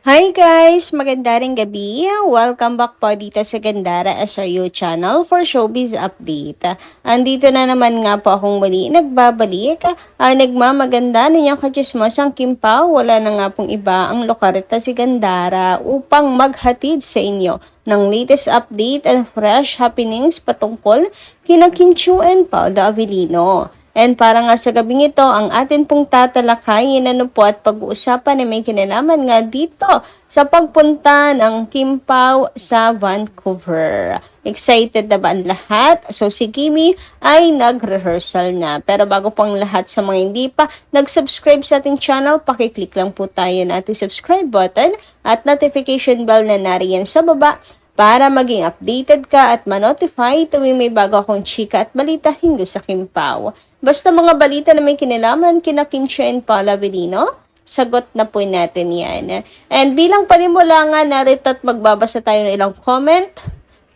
Hi guys! Maganda ring gabi. Welcome back po dito sa Gandara SRU channel for showbiz update. Andito na naman nga po akong muli nagbabalik. Nagmamaganda ninyong kachismosang Kim Pao. Wala na nga pong iba ang lokareta si Gandara upang maghatid sa inyo ng latest update and fresh happenings patungkol kina Kim Chiu and Paolo Avellino. And para nga sa gabing ito, ang atin pong tatalakayin po at pag-uusapan na may kinalaman nga dito sa pagpunta ng Kim Pao sa Vancouver. Excited na ba ang lahat? So si Kimi ay nag-rehearsal na. Pero bago pang lahat sa mga hindi pa nag-subscribe sa ating channel, pakiclick lang po tayo na ating subscribe button at notification bell na nariyan sa baba para maging updated ka at ma-notify tuwing may bago akong chika at balita hinggil sa Kim Pao. Basta mga balita na may kinalaman kina Kim Chiu and Paolo Avellino, sagot na po natin yan. And bilang panimula nga, narito at magbabasa tayo ng ilang comment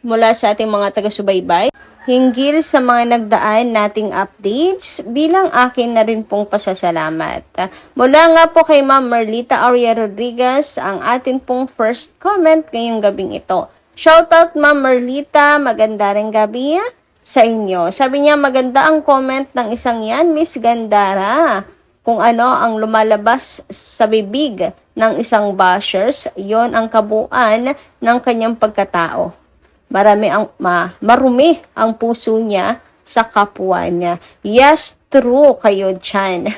mula sa ating mga taga-subaybay hinggil sa mga nagdaan nating updates bilang akin na rin pong pasasalamat. Mula nga po kay Ma'am Merlita Aurea Rodriguez, ang atin pong first comment ngayong gabing ito. Shoutout Ma'am Merlita, maganda rin gabi sa inyo. Sabi niya, maganda ang comment ng isang yan, Miss Gandara. Kung ano ang lumalabas sa bibig ng isang bashers, yon ang kabuuan ng kanyang pagkatao. Marumi ang puso niya sa kapwa niya. Yes, true kayo dyan.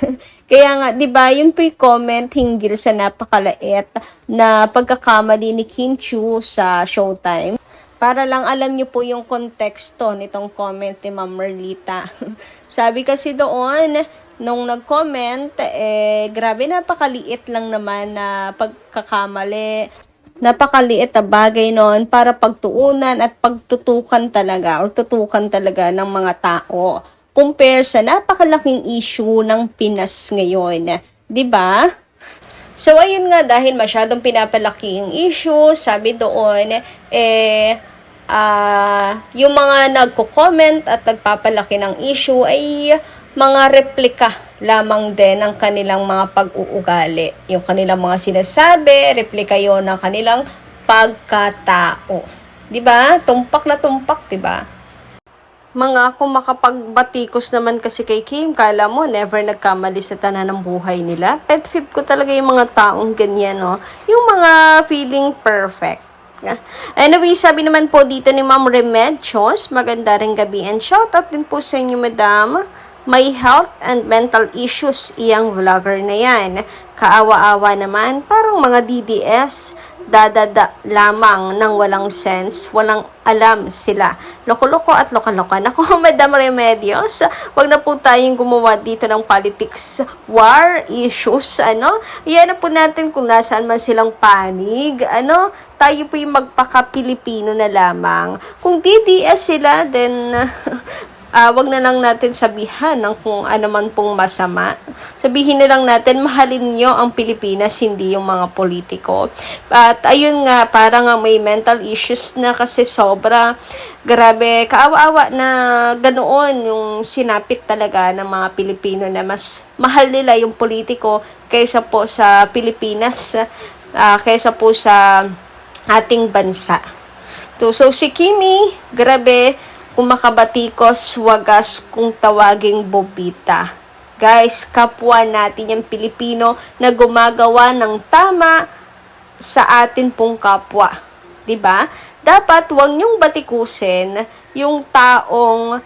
Kaya nga, di ba, yun po yung comment hinggil sa napakalait na pagkakamali ni Kim Chiu sa Showtime. Para lang alam niyo po yung konteksto nitong comment ni Ma'am Merlita. Sabi kasi doon, nung nag-comment, grabe napakaliit lang naman na pagkakamali. Napakaliit na bagay noon para pagtuunan at pagtutukan talaga o tutukan talaga ng mga tao. Compare sa napakalaking issue ng Pinas ngayon. 'Di ba? So ayun nga, dahil masyadong pinapalaki yung issue, sabi doon, yung mga nagko-comment at nagpapalaki ng issue ay mga replika lamang din ng kanilang mga pag-uugali. Yung kanilang mga sinasabi, replika yon ng kanilang pagkatao. 'Di ba? Tumpak na tumpak, 'di ba? Mga kung makapagbatikos naman kasi kay Kim, kala mo never nagkamali sa tanan ng buhay nila. Pet peeve ko talaga yung mga taong ganyan, no? Yung mga feeling perfect. Anyway, sabi naman po dito ni Ma'am Remedios, maganda rin gabi and shoutout din po sa inyo, Madam. May health and mental issues iyang vlogger na yan. Kaawa-awa naman, parang mga DDS, dadada lamang ng walang sense, walang alam sila. Loko-loko at loka-loka. Naku, Madam Remedios, wag na po tayong gumawa dito ng politics war issues, Iyan na po natin kung nasaan man silang panig, tayo po yung magpaka-Pilipino na lamang. Kung DDS sila, then wag na lang natin sabihan ng kung ano man pong masama. Sabihin na lang natin, mahalin nyo ang Pilipinas, hindi yung mga politiko. At ayun nga, parang may mental issues na kasi sobra. Grabe, kaawa-awa na ganoon yung sinapit talaga ng mga Pilipino na mas mahal nila yung politiko kaysa po sa Pilipinas, kaysa po sa ating bansa. So si Kimi, grabe, kung makabatikos, wagas kung tawaging bobita. Guys, kapwa natin yung Pilipino na gumagawa ng tama sa atin pong kapwa. 'Di ba? Dapat wag niyong batikusin yung taong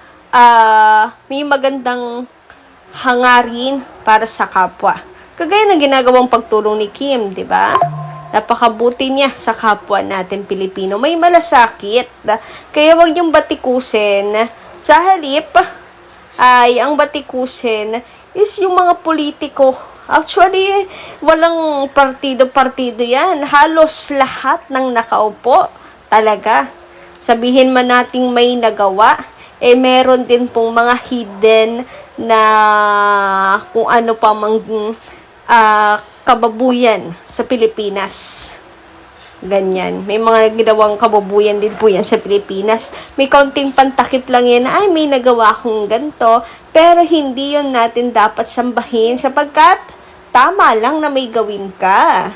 may magandang hangarin para sa kapwa. Kagaya ng ginagawang pagtulong ni Kim, 'di ba? Napakabuti niya sa kapwa natin Pilipino. May malasakit. Kaya wag niyong batikusin. Sa halip, ay ang batikusin is yung mga politiko. Actually, walang partido-partido yan. Halos lahat ng nakaupo. Talaga. Sabihin man nating may nagawa, meron din pong mga hidden na kung ano pa mang kababuyan sa Pilipinas. Ganyan. May mga ginawang kababuyan din po yan sa Pilipinas. May kaunting pantakip lang yan, ay may nagawa akong ganito, pero hindi yun natin dapat sambahin sapagkat tama lang na may gawin ka.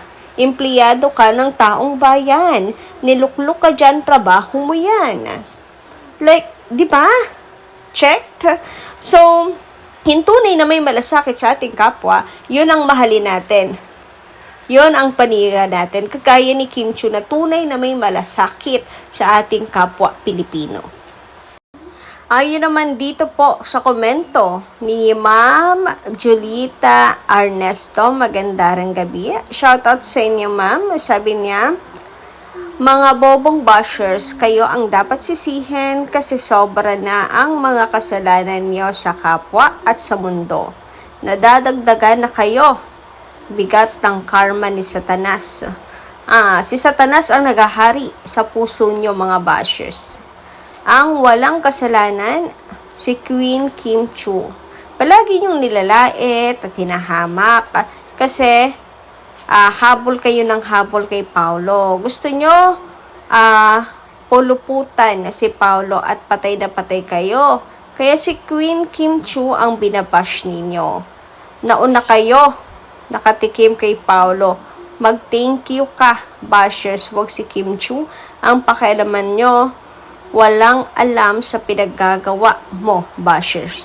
empleyado ka ng taong bayan. Nilukluk ka dyan, trabaho mo yan. Like, di ba? Check? So, yung tunay na may malasakit sa ating kapwa, yun ang mahalin natin. Yun ang paniga natin. Kagaya ni Kim Chiu na tunay na may malasakit sa ating kapwa Pilipino. Ayun naman dito po sa komento ni Ma'am Julita Ernesto. Maganda rin gabi. Shoutout sa inyo, ma'am. Sabi niya, mga bobong bashers, kayo ang dapat sisihin kasi sobra na ang mga kasalanan nyo sa kapwa at sa mundo. Nadadagdagan na kayo. Bigat ng karma ni Satanas. Si Satanas ang naghahari sa puso nyo, mga bashers. Ang walang kasalanan, si Queen Kim Chiu. Palagi niyong nilalait at hinahamak kasi habol kayo ng habol kay Paulo. Gusto nyo puluputan si Paulo at patay na patay kayo. Kaya si Queen Kim Chiu ang binabash ninyo. Nauna kayo nakatikim kay Paulo. Mag-thank you ka, bashers. Huwag si Kim Chiu. Ang pakialaman nyo, walang alam sa pinaggagawa mo, bashers.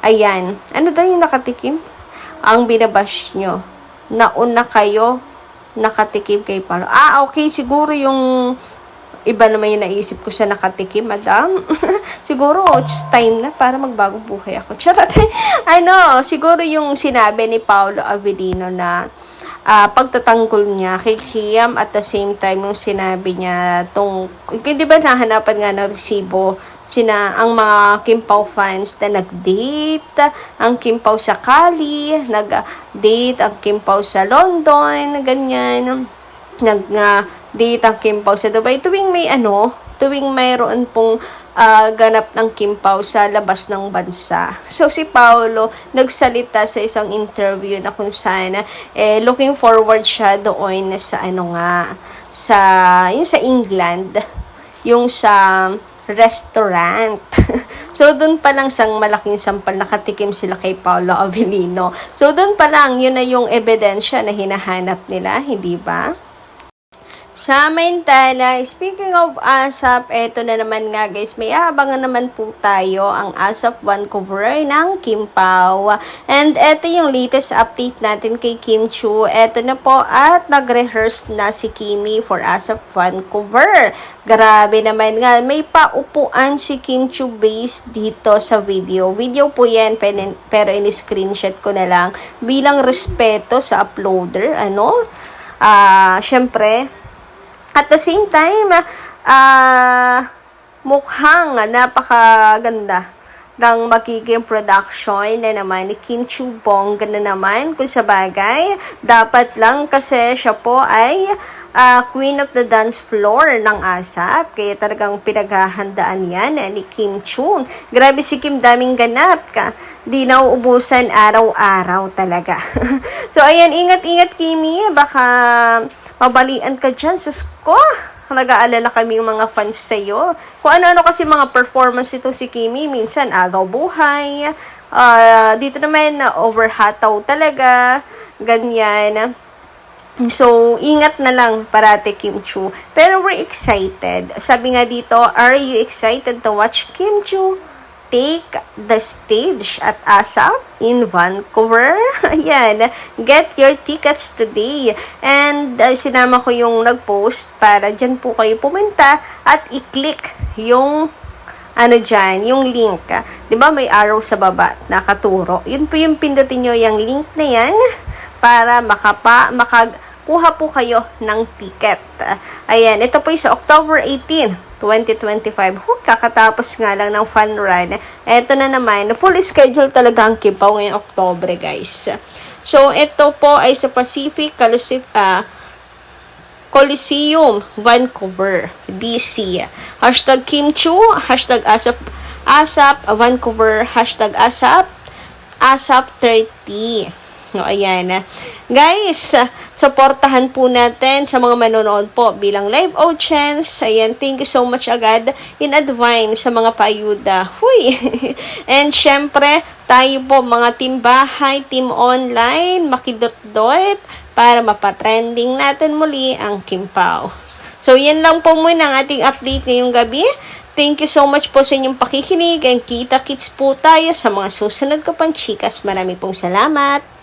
Ayan. Ano daw yung nakatikim? Ang binabash nyo. Nauna kayo nakatikim kay Paulo. Okay. Siguro yung iba naman yung naisip ko sa nakatikim, madam. Siguro, it's time na para magbagong buhay ako. Charot. Siguro yung sinabi ni Paulo Avellino na pagtatanggol niya kay Kiam at the same time yung sinabi niya di ba nahanapan nga ng resibo ang mga Kim Pao fans na nag-date ang Kim Pao sa Cali, nag-date ang Kim Pao sa London, ganyan, nag-date ang Kim Pao sa Dubai tuwing mayroon pong ganap ng Kim Pao sa labas ng bansa. So, si Paulo nagsalita sa isang interview na kung saan looking forward siya doon sa England, yung sa restaurant. So, doon pa lang sang malaking sampal nakatikim sila kay Paulo Avellino. So, doon pa lang, yun na yung ebidensya na hinahanap nila, hindi ba? Samantala, speaking of ASAP, eto na naman nga guys, may abangan naman po tayo ang ASAP Vancouver ng Kim Pao. And eto yung latest update natin kay Kim Chiu. Eto na po at nag-rehearse na si Kimi for ASAP Vancouver. Grabe naman nga, may paupuan si Kim Chiu base dito sa video. Video po yan, pero in-screenshot ko na lang bilang respeto sa uploader. Syempre, at the same time, mukhang napakaganda ng magiging production na naman ni Kim Chiu. Bongga na naman kung sa bagay. Dapat lang kasi siya po ay queen of the dance floor ng ASAP. Kaya talagang pinaghahandaan yan ni Kim Chiu. Grabe si Kim, daming ganap ka. Di nauubusan araw-araw talaga. So, ayan, ingat-ingat Kimi. Baka mabalian ka dyan. Sus ko, nag-aalala kami yung mga fans sa'yo. Kung ano-ano kasi mga performance ito si Kimi. Minsan, agaw buhay. Dito naman, overhataw talaga. Ganyan. So, ingat na lang parate Kim Chiu. Pero we're excited. Sabi nga dito, are you excited to watch Kim Chiu take the stage at ASAP in Vancouver? Ayan, get your tickets today. And sinama ko yung nag-post para dyan po kayo pumunta at i-click yung yung link. Diba may arrow sa baba nakaturo? Yun po yung pindutin nyo yung link na yan para makakuha po kayo ng ticket. Ayan, ito po yung sa October 18, 2025. Kakatapos nga lang ng fun run. Ito na naman, full schedule talaga ang Kim Pao ngayong October, guys. So, ito po ay sa Pacific Coliseum, Vancouver, BC. Hashtag Kim Chiu, hashtag ASAP Vancouver, hashtag ASAP 30. No, ayan. Guys, supportahan po natin sa mga manonood po bilang live audience. Ayan, thank you so much agad in advance sa mga paayuda. Huy! And syempre, tayo po mga team bahay, team online, makidot-dot para mapatrending natin muli ang Kimpaw. So, yan lang po muna ang ating update ngayong gabi. Thank you so much po sa inyong pakikinig and kita-kits po tayo sa mga susunod ko pang chikas. Marami pong salamat.